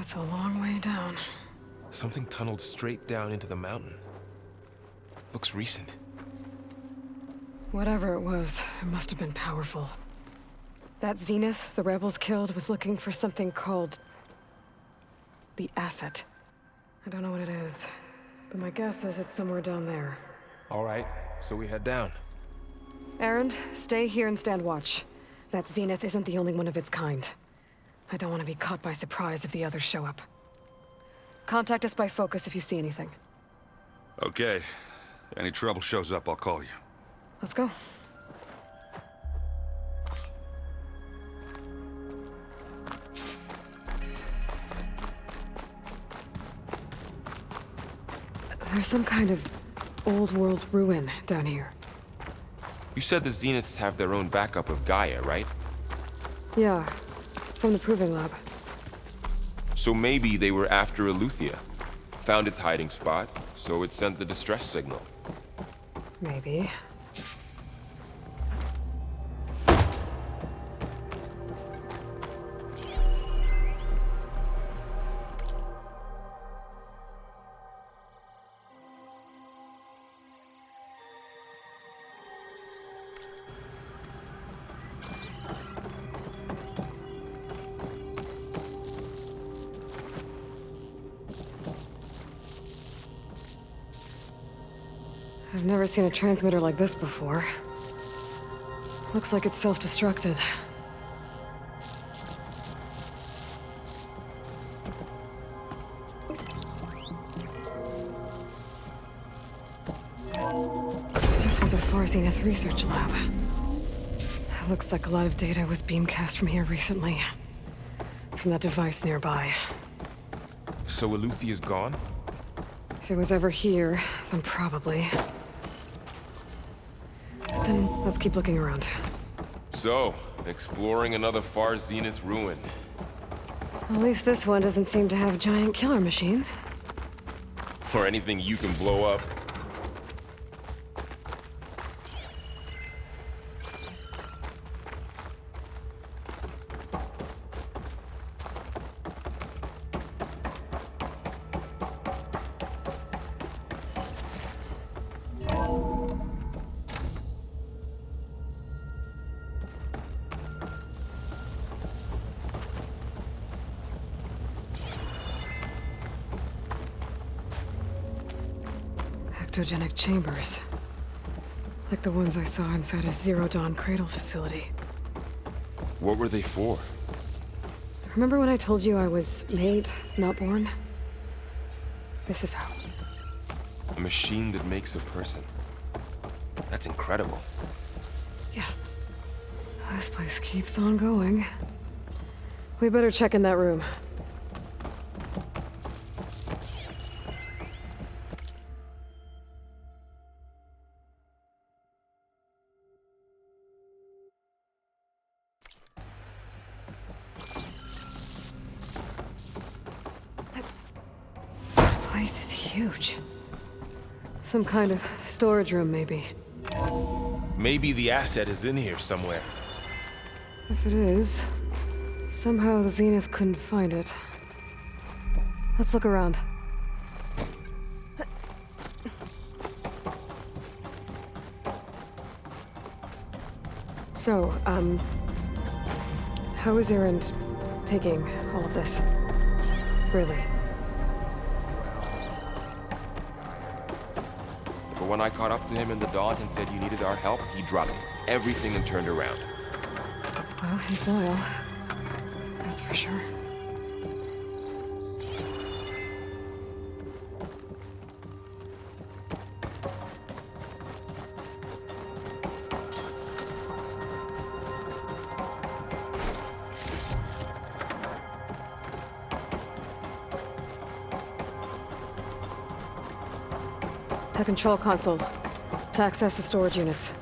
That's a long way down. Something tunneled straight down into the mountain. Looks recent. Whatever it was, it must have been powerful. That Zenith the rebels killed was looking for something called the asset. I don't know what it is, but my guess is it's somewhere down there. All right, so we head down. Erend, stay here and stand watch. That Zenith isn't the only one of its kind. I don't want to be caught by surprise if the others show up. Contact us by focus if you see anything. Okay. Any trouble shows up, I'll call you. Let's go. There's some kind of old world ruin down here. You said the Zeniths have their own backup of Gaia, right? Yeah, from the Proving Lab. So maybe they were after Aletheia. Found its hiding spot, so it sent the distress signal. Maybe. I've never seen a transmitter like this before. Looks like it's self-destructed. This was a Far Zenith research lab. Looks like a lot of data was beamcast from here recently. From that device nearby. So Aletheia's gone? If it was ever here, then probably. Then let's keep looking around. So, exploring another Far Zenith ruin. At least this one doesn't seem to have giant killer machines. Or anything you can blow up. Ectogenic chambers. Like the ones I saw inside a Zero Dawn cradle facility. What were they for? Remember when I told you I was made, not born? This is how. A machine that makes a person. That's incredible. Yeah. This place keeps on going. We better check in that room. This place is huge. Some kind of storage room, maybe. Maybe the asset is in here somewhere. If it is, somehow the Zenith couldn't find it. Let's look around. So, how is Erend taking all of this? Really? But when I caught up to him in the dawn and said you needed our help, he dropped everything and turned around. Well, he's loyal. That's for sure. The control console. To access the storage units.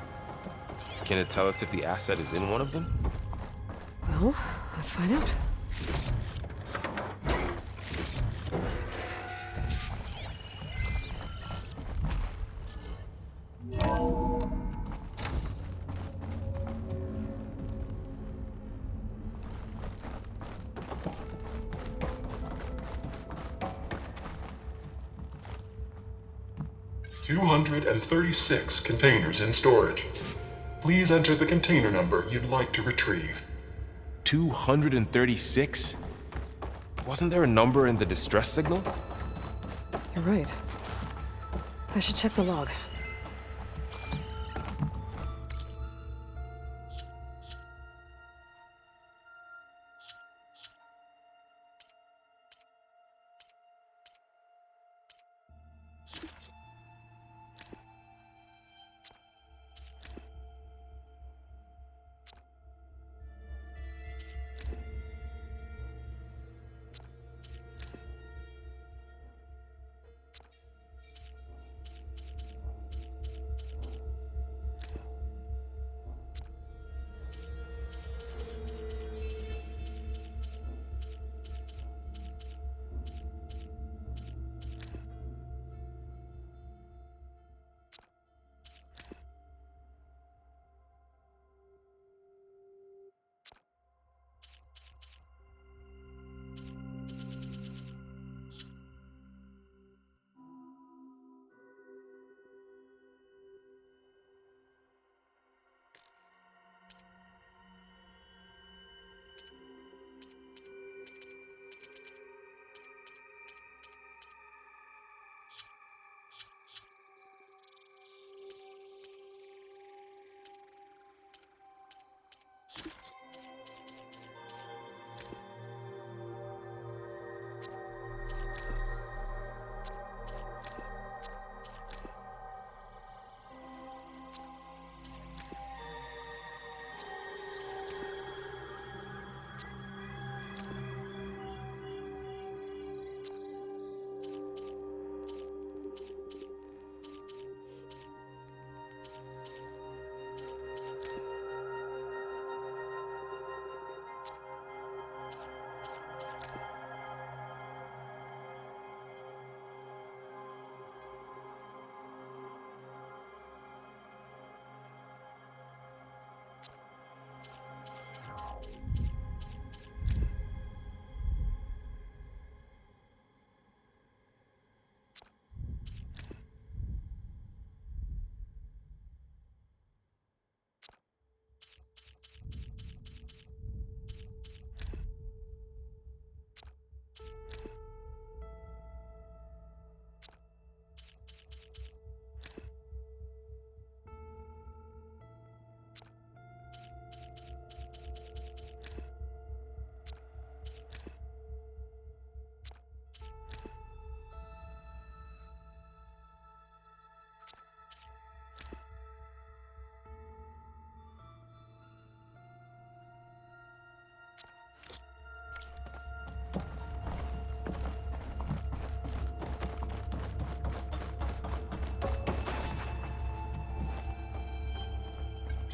Can it tell us if the asset is in one of them? Well, let's find out. 236 containers in storage. Please enter the container number you'd like to retrieve. 236? Wasn't there a number in the distress signal? You're right. I should check the log.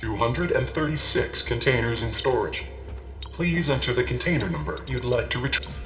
$236 containers in storage. Please enter the container number you'd like to retrieve.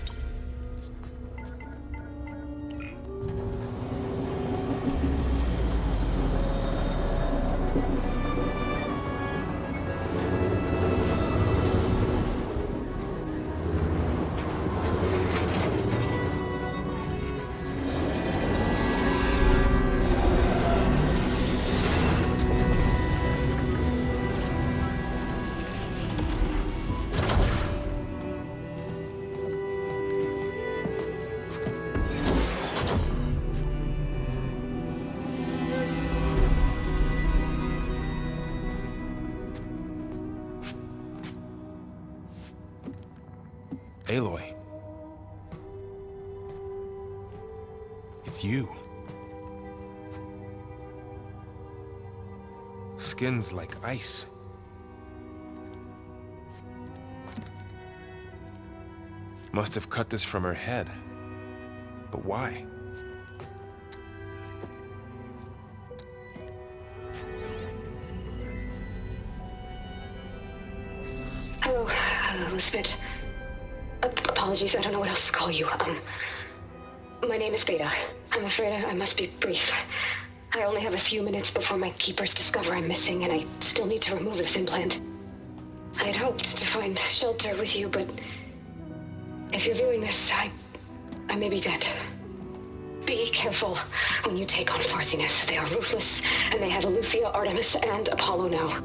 Aloy. It's you. Skin's like ice. Must have cut this from her head. But why? Hello, Elizabeth. Apologies, I don't know what else to call you. My name is Beta. I'm afraid I must be brief. I only have a few minutes before my keepers discover I'm missing, and I still need to remove this implant. I had hoped to find shelter with you, but if you're viewing this, I may be dead. Be careful when you take on Far Zenith. They are ruthless, and they have Aletheia, Artemis, and Apollo now.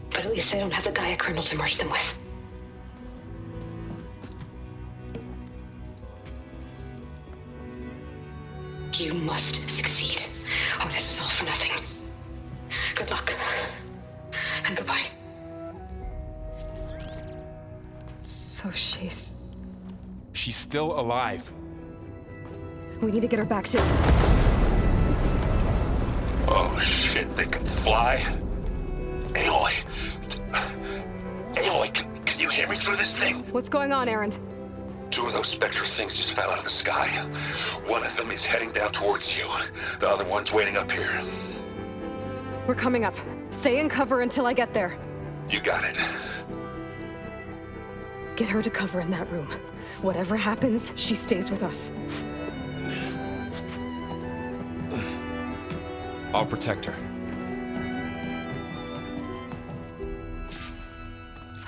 But at least they don't have the Gaia kernel to merge them with. You must succeed, or this was all for nothing. Good luck, and goodbye. So she's still alive. We need to get her back to... Oh shit, they can fly? Aloy! Aloy, can you hear me through this thing? What's going on, Erend? 2 of those spectral things just fell out of the sky. One of them is heading down towards you. The other one's waiting up here. We're coming up. Stay in cover until I get there. You got it. Get her to cover in that room. Whatever happens, she stays with us. I'll protect her.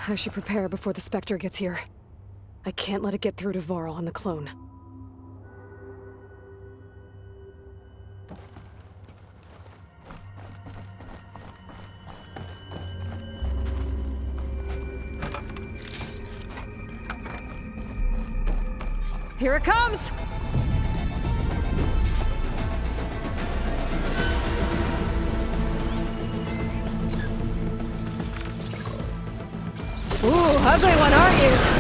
I should prepare before the Spectre gets here. I can't let it get through to Varl and the clone. Here it comes! Ooh, ugly one, aren't you?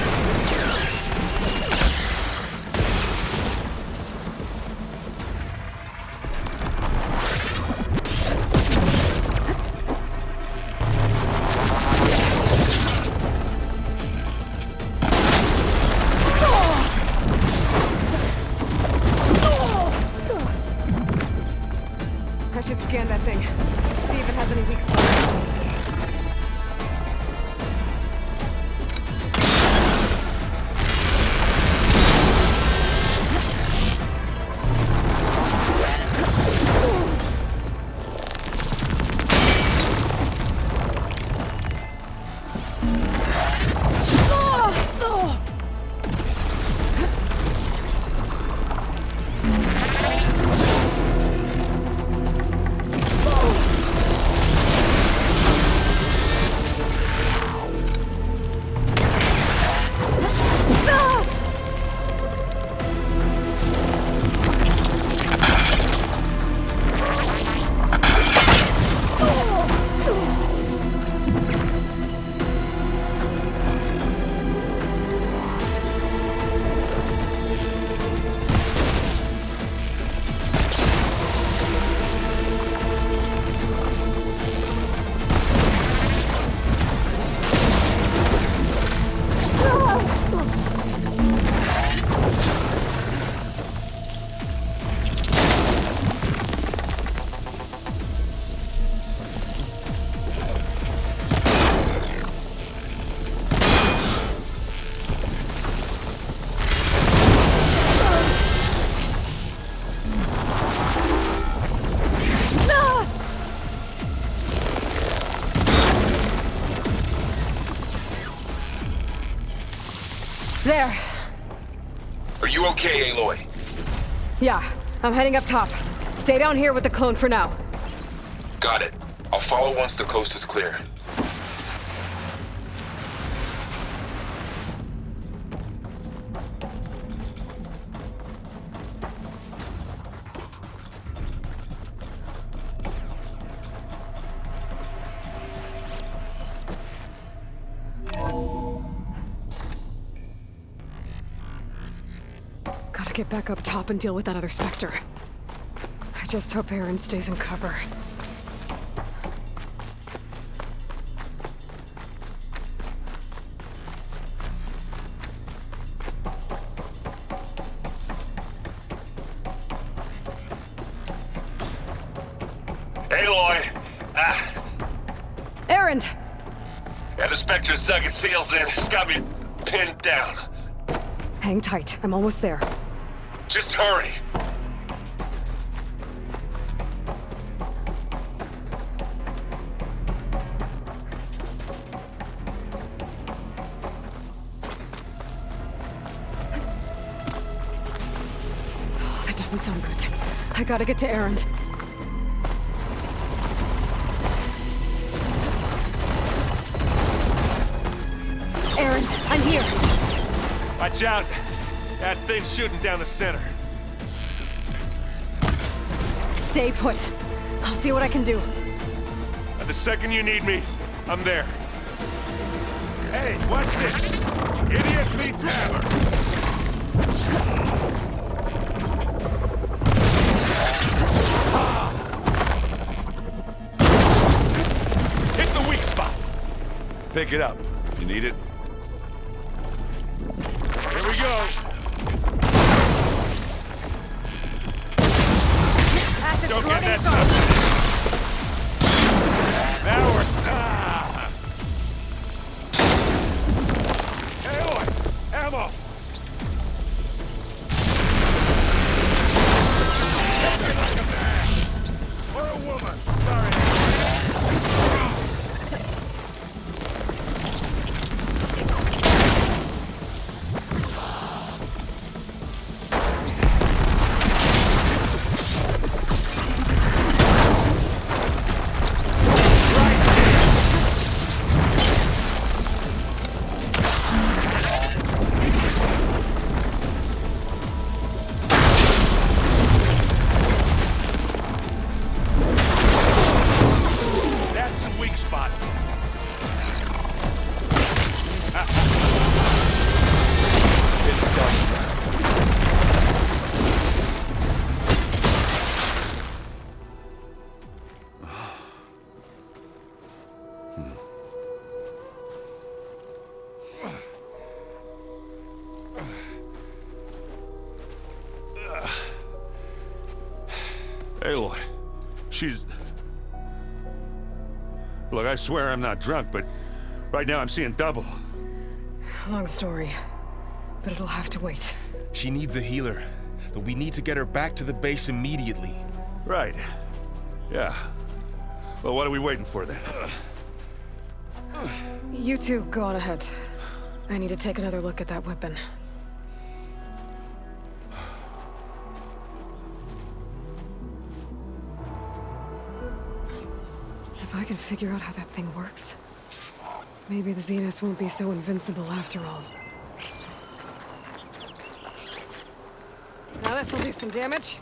I should scan that thing. See if it has any weak spots. There. Are you okay, Aloy? Yeah, I'm heading up top. Stay down here with the clone for now. Got it. I'll follow once the coast is clear. Gotta get back up top and deal with that other Spectre. I just hope Erend stays in cover. Aloy! Erend! Yeah, the Spectre's dug its heels in. It's got me pinned down. Hang tight, I'm almost there. Just hurry. doesn't sound good. I gotta get to Erend. Erend, I'm here. Watch out! That thing's shooting down the center. Stay put. I'll see what I can do. The second you need me, I'm there. Hey, watch this! Idiot beats hammer! Hit the weak spot! Pick it up if you need it. Here we go! Don't get that stuff! Now we're... Aloy! Ammo! Hit me like a man! Or a woman! Sorry. Aloy, she's... Look, I swear I'm not drunk, but right now I'm seeing double. Long story, but it'll have to wait. She needs a healer, but we need to get her back to the base immediately. Right. Yeah. Well, what are we waiting for then? You two go on ahead. I need to take another look at that weapon. If I can figure out how that thing works, maybe the Zeniths won't be so invincible after all. Now this'll do some damage.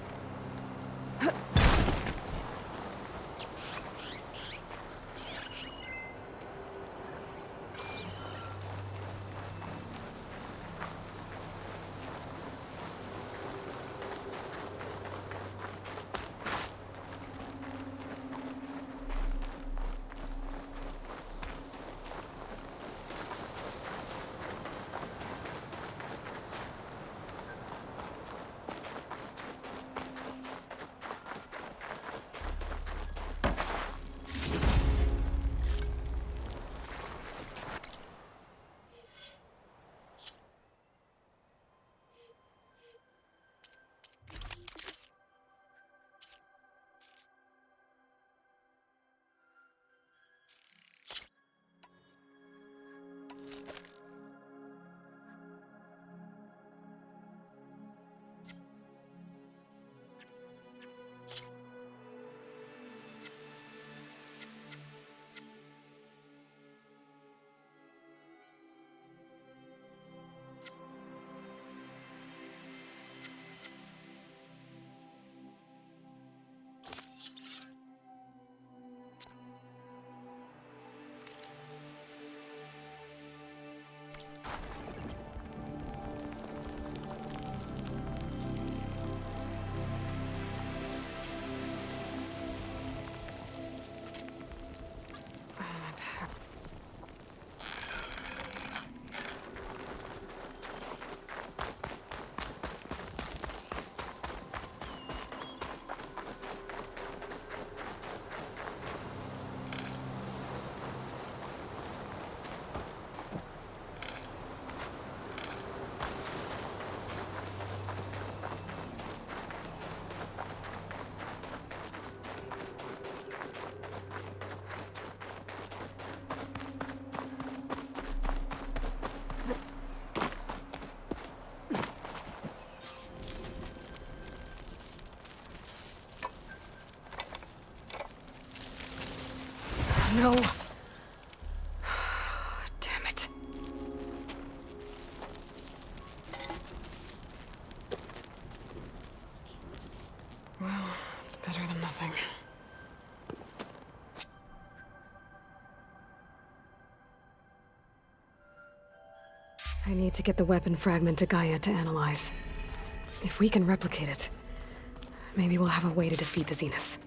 Better than nothing. I need to get the weapon fragment to Gaia to analyze. If we can replicate it, maybe we'll have a way to defeat the Zeniths.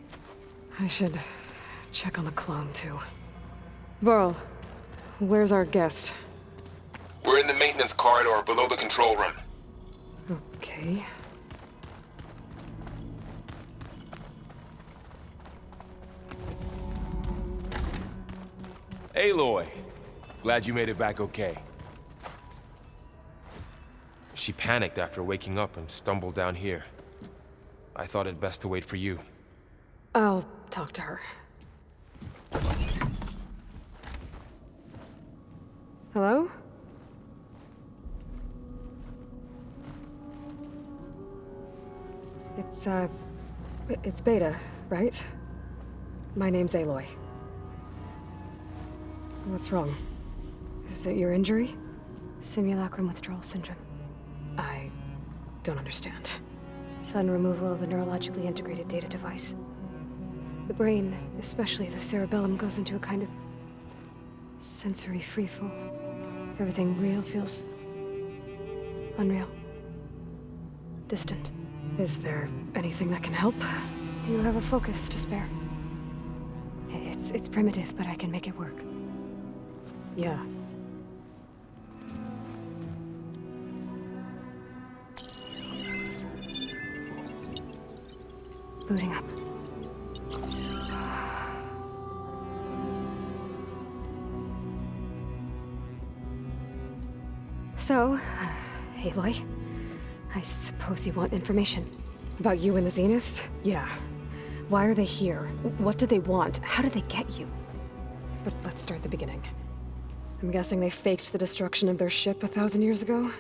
I should check on the clone, too. Varl, where's our guest? We're in the maintenance corridor below the control room. Okay. Aloy! Glad you made it back okay. She panicked after waking up and stumbled down here. I thought it best to wait for you. I'll talk to her. Hello? It's Beta, right? My name's Aloy. What's wrong? Is it your injury? Simulacrum withdrawal syndrome. I don't understand. Sudden removal of a neurologically integrated data device. The brain, especially the cerebellum, goes into a kind of sensory freefall. Everything real feels unreal. Distant. Is there anything that can help? Do you have a focus to spare? It's primitive, but I can make it work. Yeah. Booting up. So, Aloy, I suppose you want information. About you and the Zeniths? Yeah. Why are they here? What do they want? How did they get you? But let's start at the beginning. I'm guessing they faked the destruction of their ship 1,000 years ago?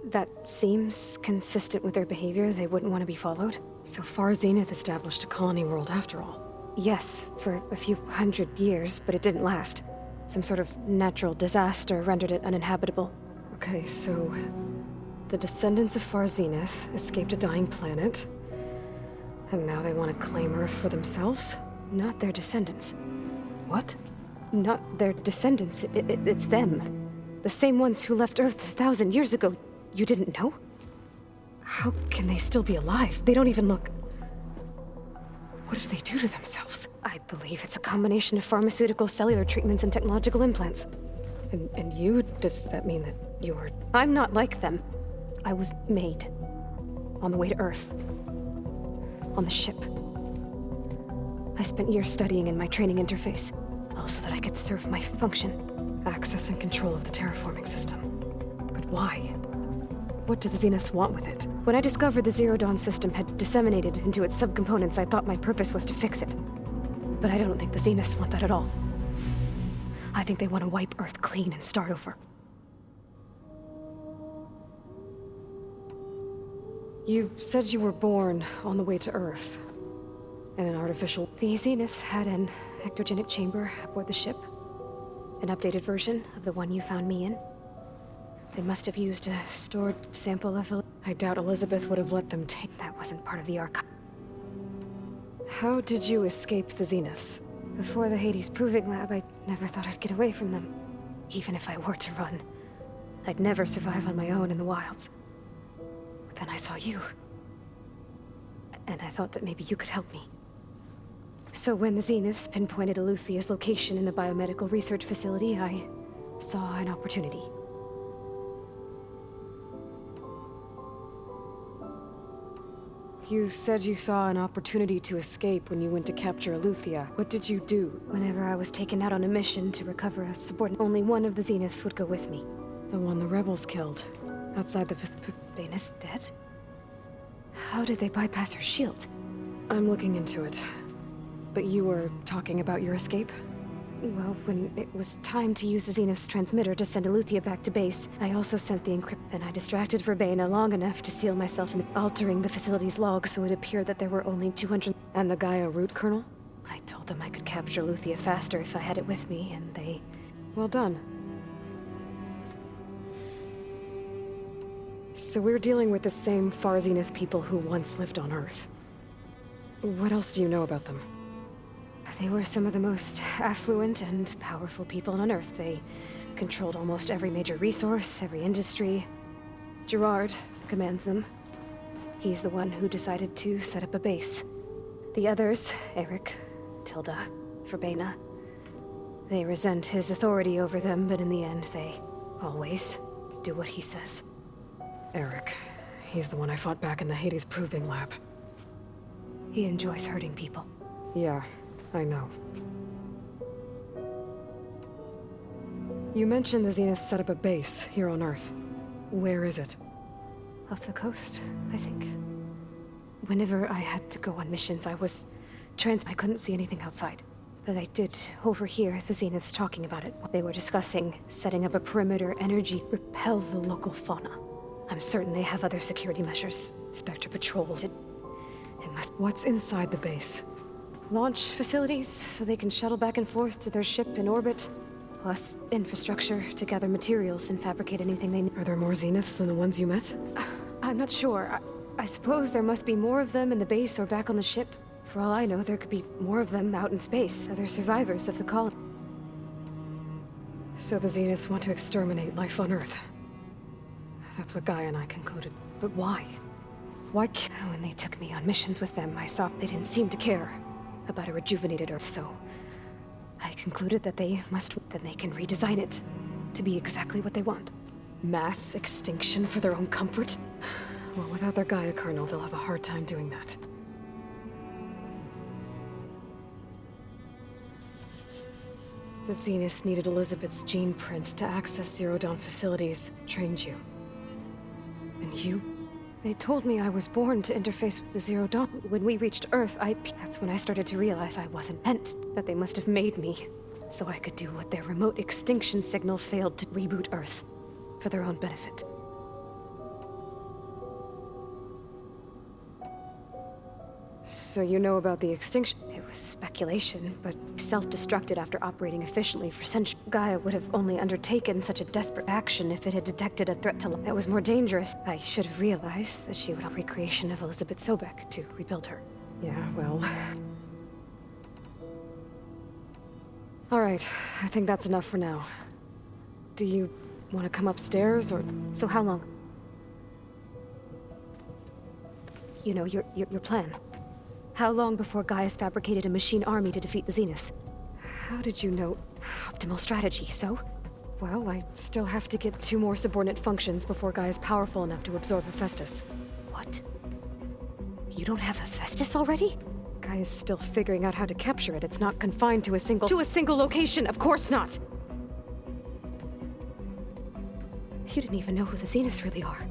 That seems consistent with their behavior. They wouldn't want to be followed. So far, Zenith established a colony world after all. Yes, for a few hundred years, but it didn't last. Some sort of natural disaster rendered it uninhabitable. Okay, so the descendants of Far Zenith escaped a dying planet, and now they want to claim Earth for themselves? Not their descendants. What? Not their descendants. It's them. The same ones who left Earth 1,000 years ago. You didn't know? How can they still be alive? They don't even look... What did they do to themselves? I believe it's a combination of pharmaceutical, cellular treatments, and technological implants. And you? Does that mean that you're... I'm not like them. I was made. On the way to Earth. On the ship. I spent years studying in my training interface, all so that I could serve my function. Access and control of the terraforming system. But why? What do the Zeniths want with it? When I discovered the Zero Dawn system had disseminated into its subcomponents, I thought my purpose was to fix it. But I don't think the Zeniths want that at all. I think they want to wipe Earth clean and start over. You said you were born on the way to Earth. In an artificial... The Zeniths had an ectogenic chamber aboard the ship. An updated version of the one you found me in. They must have used a stored sample of... I doubt Elizabeth would have let them take... That wasn't part of the archive. How did you escape the Zeniths? Before the Hades Proving Lab, I never thought I'd get away from them. Even if I were to run. I'd never survive on my own in the wilds. But then I saw you. And I thought that maybe you could help me. So when the Zeniths pinpointed Aluthia's location in the biomedical research facility, I saw an opportunity. You said you saw an opportunity to escape when you went to capture Aluthia. What did you do? Whenever I was taken out on a mission to recover a subordinate, only one of the Zeniths would go with me. The one the rebels killed, outside the... Bana's dead? How did they bypass her shield? I'm looking into it. But you were talking about your escape? Well, when it was time to use the Zenith's transmitter to send Aluthia back to base, I also sent the encrypt, and I distracted Verbena long enough to seal myself in altering the facility's log so it appeared that there were only 200... And the Gaia root kernel? I told them I could capture Aluthia faster if I had it with me, and they... Well done. So we're dealing with the same Far Zenith people who once lived on Earth. What else do you know about them? They were some of the most affluent and powerful people on Earth. They controlled almost every major resource, every industry. Gerard commands them. He's the one who decided to set up a base. The others, Eric, Tilda, Verbena, they resent his authority over them, but in the end, they always do what he says. Eric. He's the one I fought back in the Hades proving lab. He enjoys hurting people. Yeah, I know. You mentioned the Zenith set up a base here on Earth. Where is it? Off the coast, I think. Whenever I had to go on missions, I couldn't see anything outside. But I did overhear the Zeniths talking about it. They were discussing setting up a perimeter energy repel the local fauna. I'm certain they have other security measures. Spectre patrols. It must... What's inside the base? Launch facilities, so they can shuttle back and forth to their ship in orbit. Plus infrastructure to gather materials and fabricate anything they need. Are there more Zeniths than the ones you met? I'm not sure. I suppose there must be more of them in the base or back on the ship. For all I know, there could be more of them out in space, other survivors of the colony. So the Zeniths want to exterminate life on Earth. That's what Gaia and I concluded. But why? Why can't... When they took me on missions with them, I saw they didn't seem to care about a rejuvenated Earth, so I concluded that then they can redesign it to be exactly what they want. Mass extinction for their own comfort? Well, without their Gaia kernel, they'll have a hard time doing that. The Zeniths needed Elizabeth's gene print to access Zero Dawn facilities. Trained you. And you? They told me I was born to interface with the Zero Dawn. When we reached Earth, that's when I started to realize I wasn't meant. That they must have made me, so I could do what their remote extinction signal failed to reboot Earth. For their own benefit. So you know about the extinction? It was speculation, but self-destructed after operating efficiently for centuries. Gaia would have only undertaken such a desperate action if it had detected a threat to life that was more dangerous. I should have realized that she would have recreation of Elizabeth Sobek to rebuild her. Yeah, well... Alright, I think that's enough for now. Do you want to come upstairs, or...? So how long? You know, your plan. How long before Gaia's fabricated a machine army to defeat the Zeniths? How did you know? Optimal strategy, so? Well, I still have to get 2 more subordinate functions before Gaia's powerful enough to absorb Hephaestus. What? You don't have Hephaestus already? Gaia's still figuring out how to capture it. It's not confined to a single... To a single location, of course not! You didn't even know who the Zeniths really are.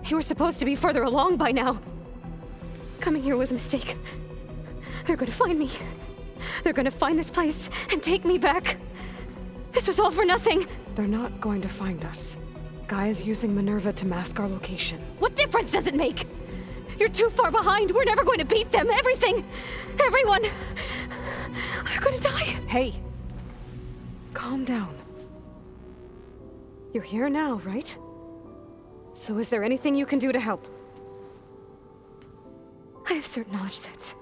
You were supposed to be further along by now. Coming here was a mistake. They're gonna find me. They're gonna find this place and take me back. This was all for nothing. They're not going to find us. Gaia's using Minerva to mask our location. What difference does it make? You're too far behind. We're never going to beat them. Everything. Everyone. They're gonna die. Hey. Calm down. You're here now, right? So is there anything you can do to help? I have certain knowledge sets.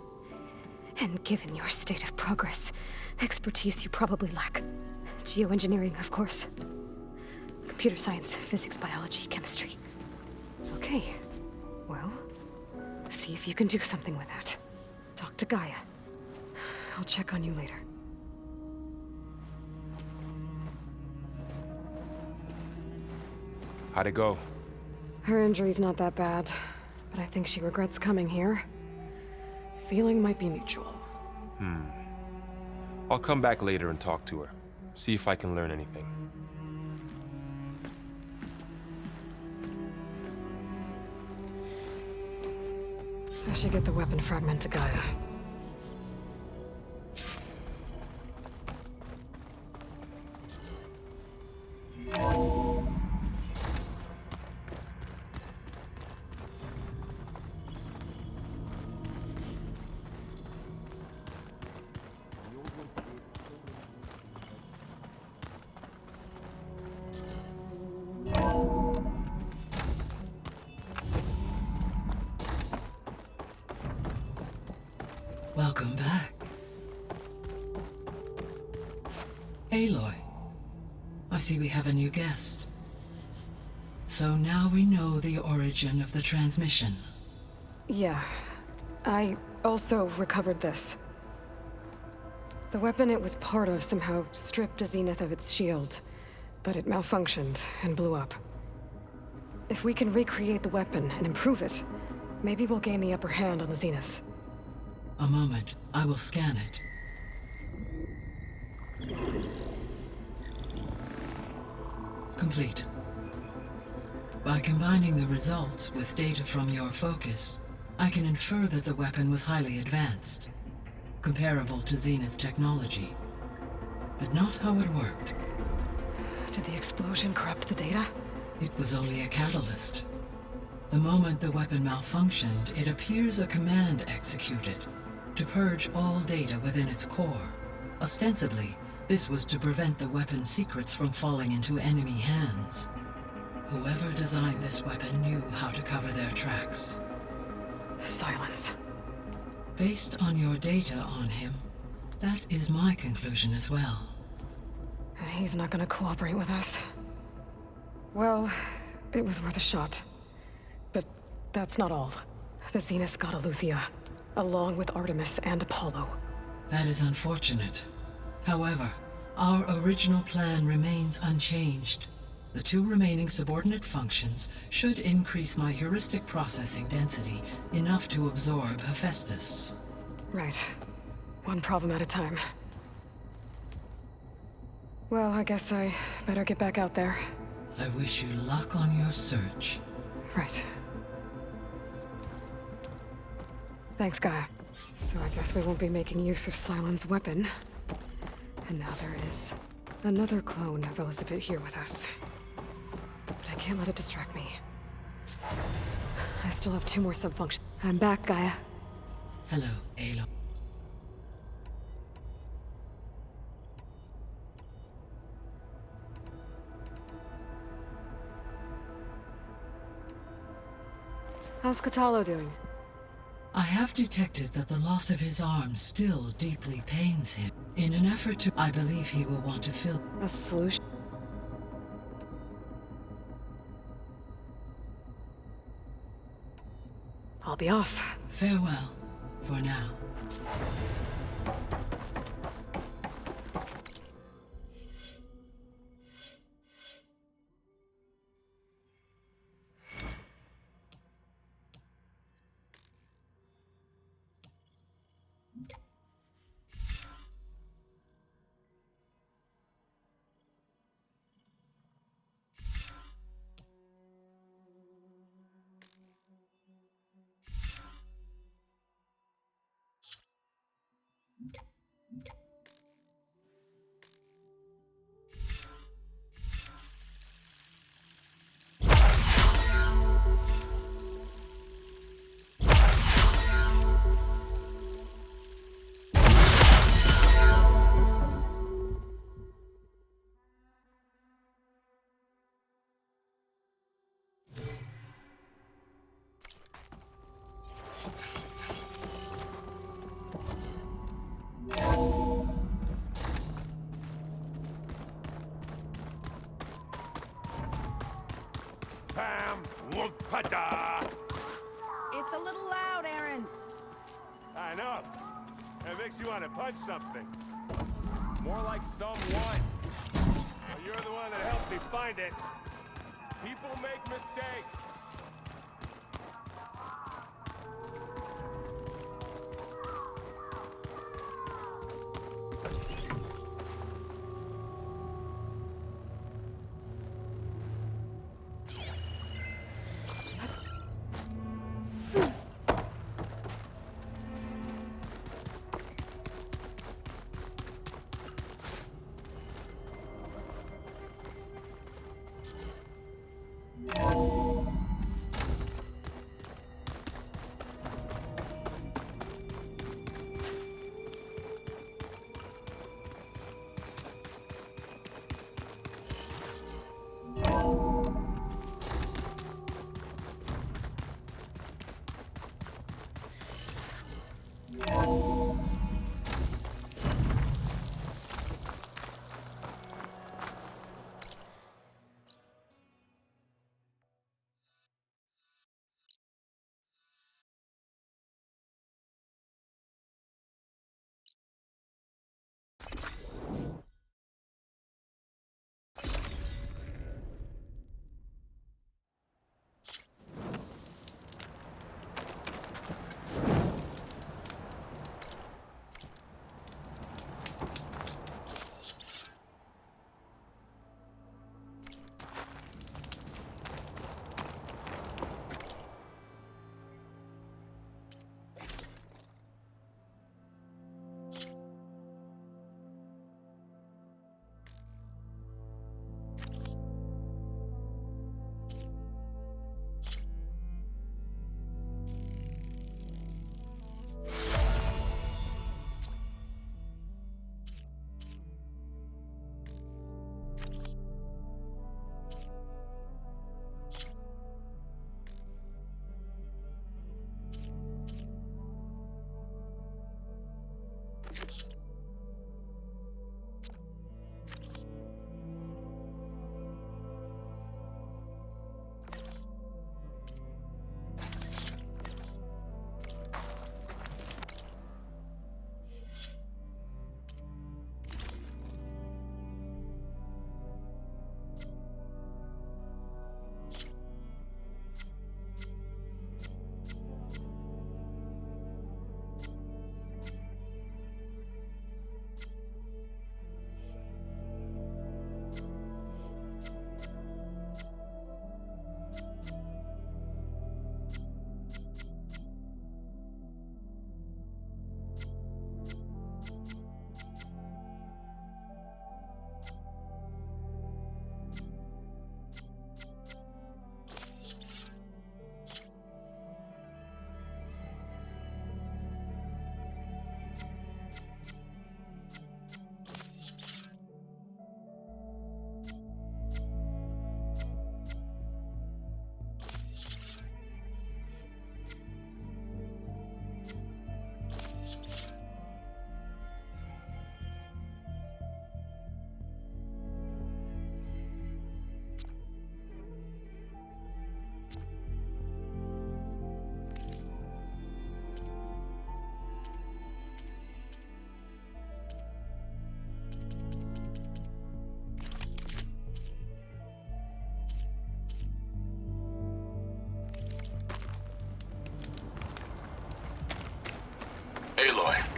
And given your state of progress, expertise you probably lack. Geoengineering, of course. Computer science, physics, biology, chemistry. Okay. Well, see if you can do something with that. Talk to Gaia. I'll check on you later. How'd it go? Her injury's not that bad, but I think she regrets coming here. Feeling might be mutual. I'll come back later and talk to her. See if I can learn anything. I should get the weapon fragment to Gaia. Welcome back. Aloy, I see we have a new guest. So now we know the origin of the transmission. Yeah. I also recovered this. The weapon it was part of somehow stripped Zenith of its shield, but it malfunctioned and blew up. If we can recreate the weapon and improve it, maybe we'll gain the upper hand on the Zeniths. A moment, I will scan it. Complete. By combining the results with data from your focus, I can infer that the weapon was highly advanced, comparable to Zenith technology, but not how it worked. Did the explosion corrupt the data? It was only a catalyst. The moment the weapon malfunctioned, it appears a command executed to purge all data within its core. Ostensibly, this was to prevent the weapon's secrets from falling into enemy hands. Whoever designed this weapon knew how to cover their tracks. Silence. Based on your data on him, that is my conclusion as well. And he's not gonna cooperate with us. Well, it was worth a shot. But that's not all. The Zeniths got Aletheia, along with Artemis and Apollo. That is unfortunate. However, our original plan remains unchanged. The two remaining subordinate functions should increase my heuristic processing density enough to absorb Hephaestus. Right. One problem at a time. Well, I guess I better get back out there. I wish you luck on your search. Right. Thanks, Gaia. So I guess we won't be making use of Cylon's weapon. And now there is another clone of Elizabeth here with us. But I can't let it distract me. I still have 2 more subfunctions. I'm back, Gaia. Hello, Aloy. How's Katalo doing? I have detected that the loss of his arm still deeply pains him. In an effort to, I believe he will want to fill A solution? I'll be off. Farewell, for now. Pam, whoop-a-da. It's a little loud, Aaron. I know. It makes you want to punch something. More like someone. Well, you're the one that helped me find it. People make mistakes.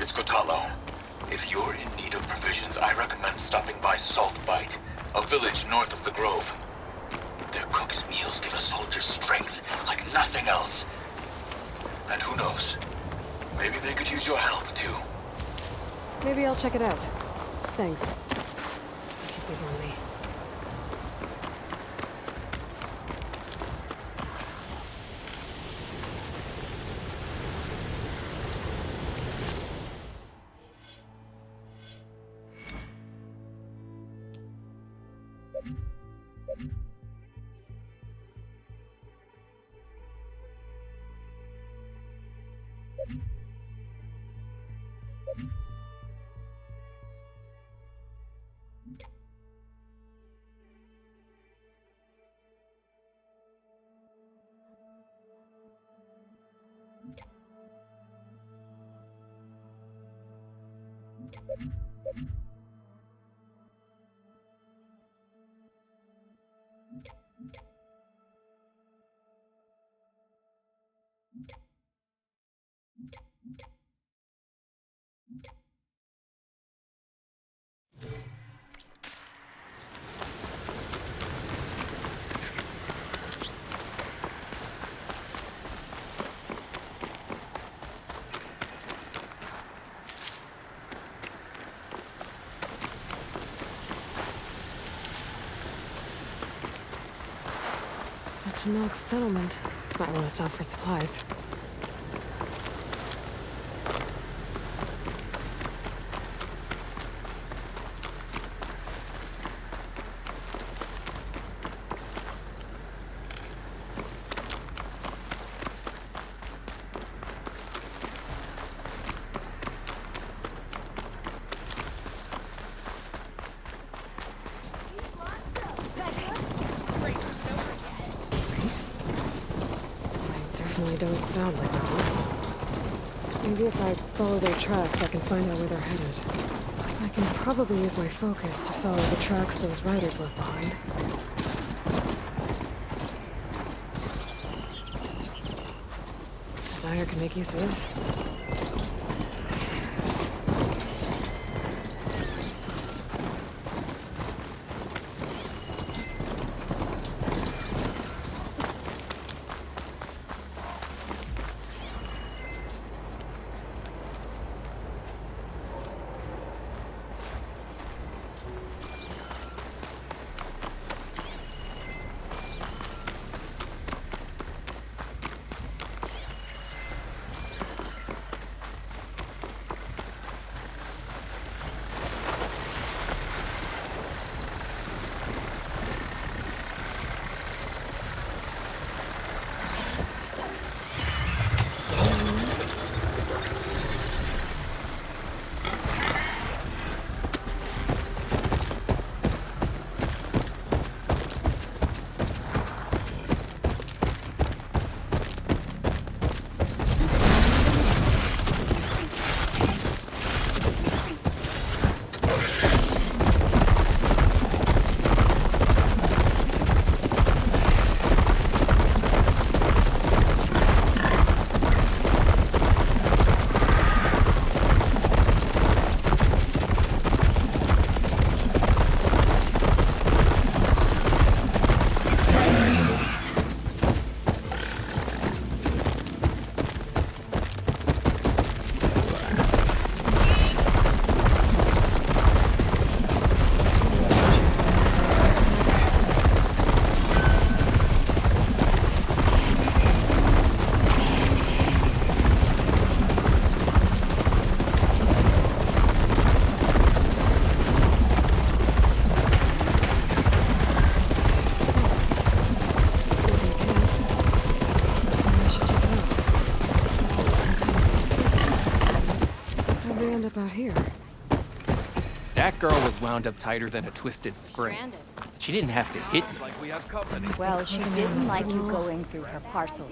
It's Kotalo. If you're in need of provisions, I recommend stopping by Salt Bite, a village north of the Grove. Their cook's meals give a soldier strength like nothing else. And who knows, maybe they could use your help too. Maybe I'll check it out. Thanks. Keep these on me. To Knock settlement. Might want to stop for supplies. Don't sound like those. Maybe if I follow their tracks, I can find out where they're headed. I can probably use my focus to follow the tracks those riders left behind. Dyer can make use of this. About here. That girl was wound up tighter than a twisted spring. She didn't have to hit me. Like we have company. Well, she didn't like you going through her parcels.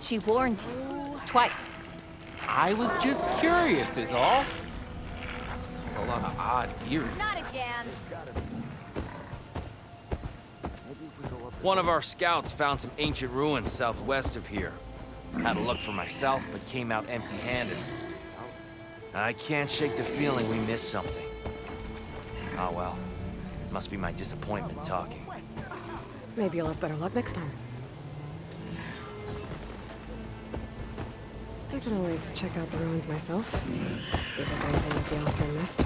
She warned you twice. I was just curious is all. There's a lot of odd gear. Not again. One of our scouts found some ancient ruins southwest of here. Had a look for myself, but came out empty-handed. I can't shake the feeling we missed something. Oh well. Must be my disappointment talking. Maybe you'll have better luck next time. I can always check out the ruins myself. See if there's anything that the Alistair missed.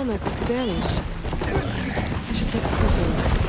Neck looks damaged. I should take a closer look.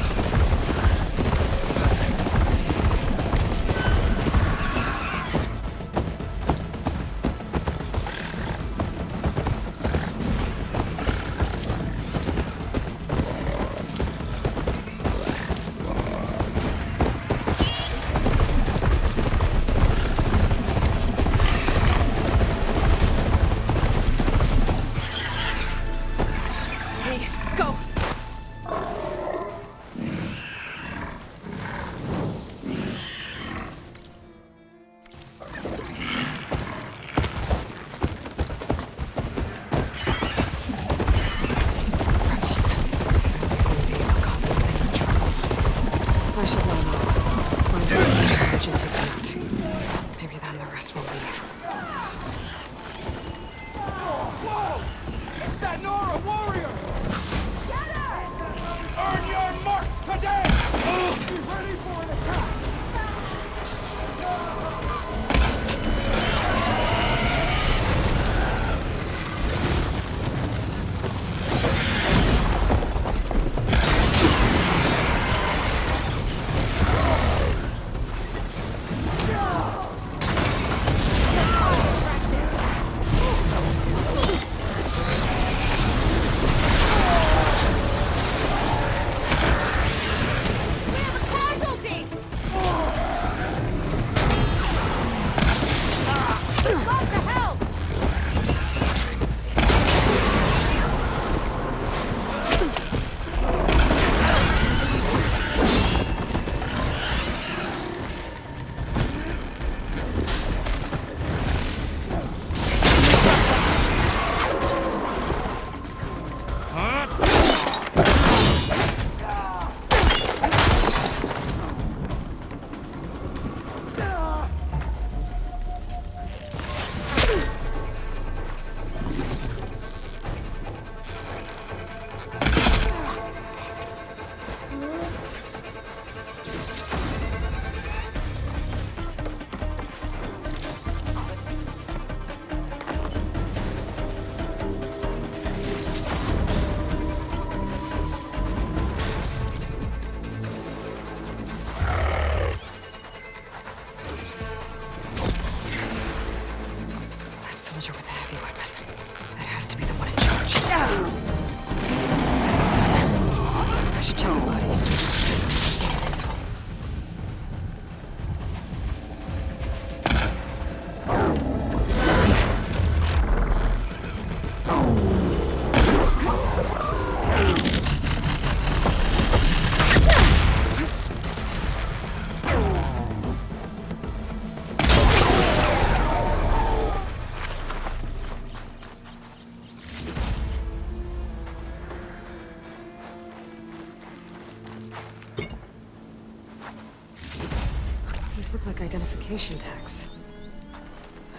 These look like identification tags.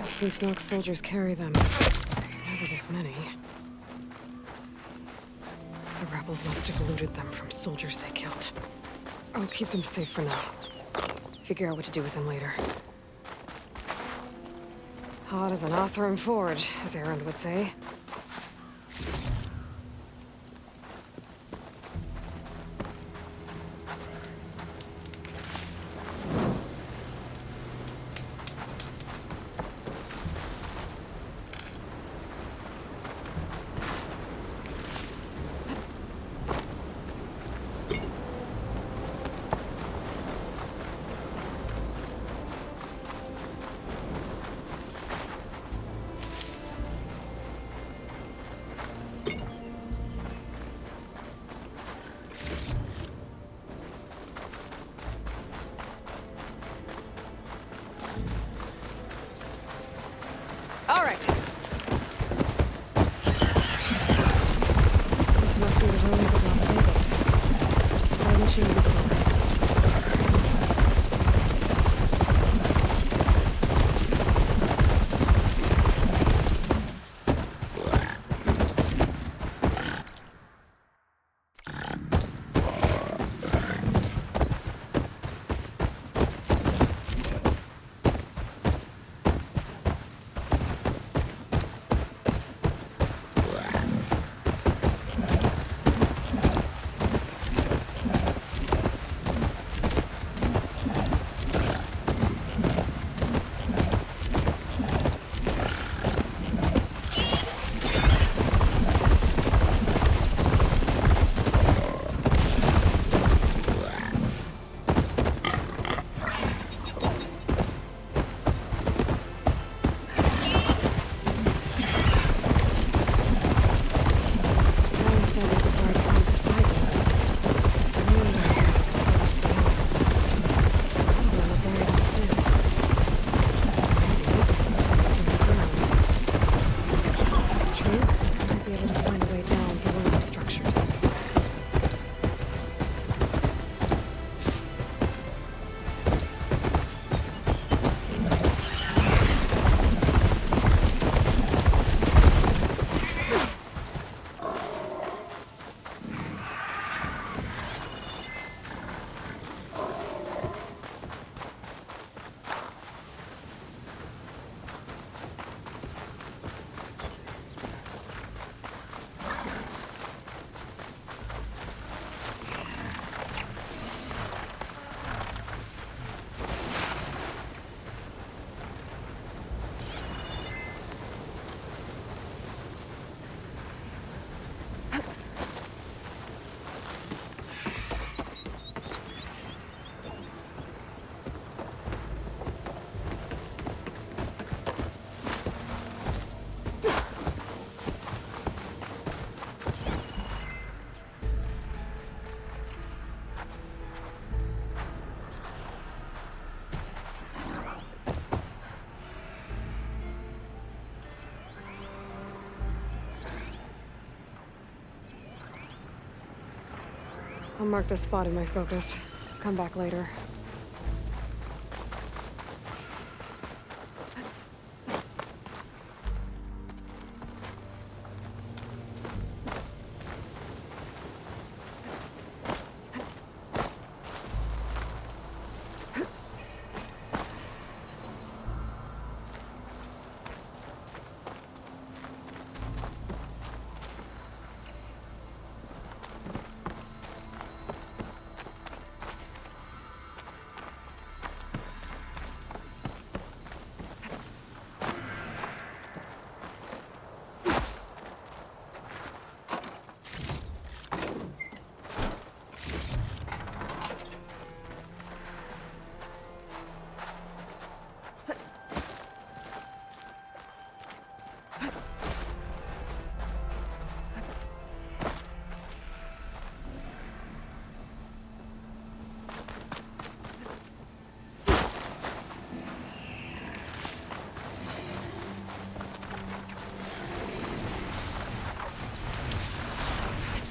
I've seen Snork's soldiers carry them. Never this many. The rebels must have looted them from soldiers they killed. I'll keep them safe for now. Figure out what to do with them later. Hot as an Osram forge, as Erend would say. All right. This must be the ruins of Las Vegas. Silent shooting before. I'll mark this spot in my focus. Come back later.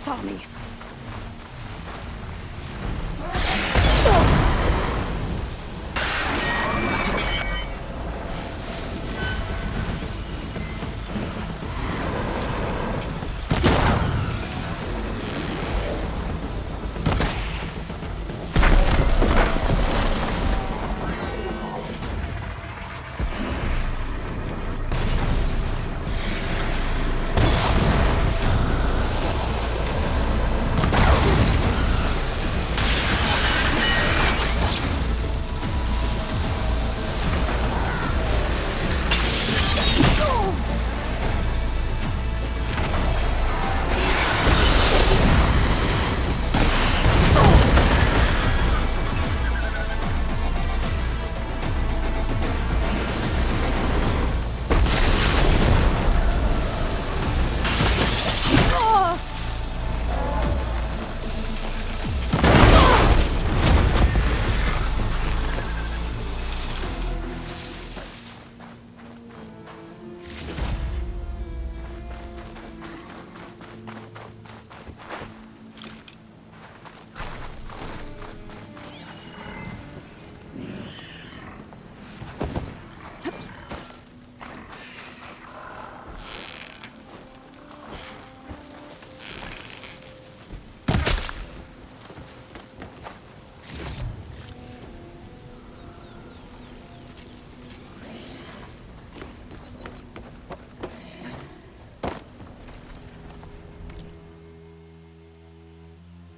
Saw me.